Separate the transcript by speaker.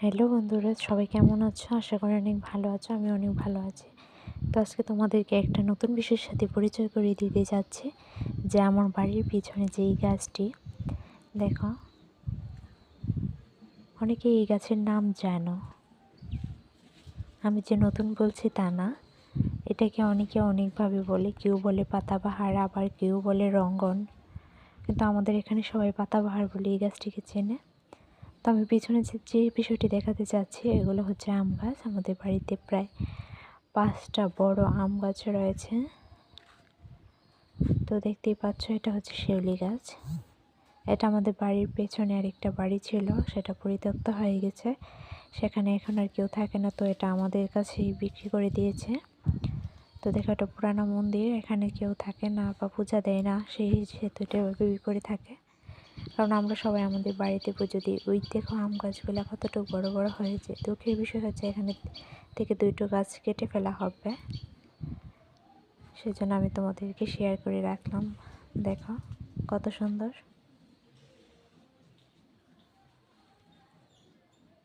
Speaker 1: Hello বন্ধুরা, সবাই কেমন আছো? আশা করি অনেক ভালো আছো। আমি অনেক ভালো আছি। তো আজকে তোমাদেরকে একটা নতুন বিষয়ের সাথে পরিচয় করিয়ে দিতে যাচ্ছি, যে আমার বাড়ির পিছনে যে এই গাছটি দেখো, অনেকে এই গাছের নাম জানো। আমি যে নতুন বলছি তা না, এটাকে অনেকে অনেকভাবে বলে। কেউ বলে পাতাবাহার, আবার কেউ বলে রঙ্গন, কিন্তু আমাদের এখানে সবাই পাতাবাহার বলে এই গাছটিকে চেনে। তো আমি পিছনে যে বিষয়টি দেখাতে চাচ্ছি, এগুলো হচ্ছে আম গাছ। আমাদের বাড়িতে প্রায় 5টা বড় আম গাছ রয়েছে। তো দেখতেই পাচ্ছ, এটা হচ্ছে শিউলি গাছ। এটা আমাদের বাড়ির পেছনে আরেকটা বাড়ি ছিল, সেটা পরিত্যক্ত হয়ে গেছে। সেখানে এখন আর কেউ থাকে না, তো এটা আমাদের কাছেই বিক্রি করে দিয়েছে। তো দেখো, এটা পুরানো মন্দির, এখানে কেউ থাকে না বা পূজা দেয় না, সেই সেতু এটা বিক্রি করে থাকে। কারণ আমরা সবাই আমাদের বাড়িতে পুজো দিই। ওই দেখো আম গাছগুলো কতটুকু বড় বড় হয়েছে। দুঃখের বিষয় হচ্ছে এখানে থেকে 2টো গাছ কেটে ফেলা হবে, সেজন্য আমি তোমাদেরকে শেয়ার করে রাখলাম। দেখো কত সুন্দর।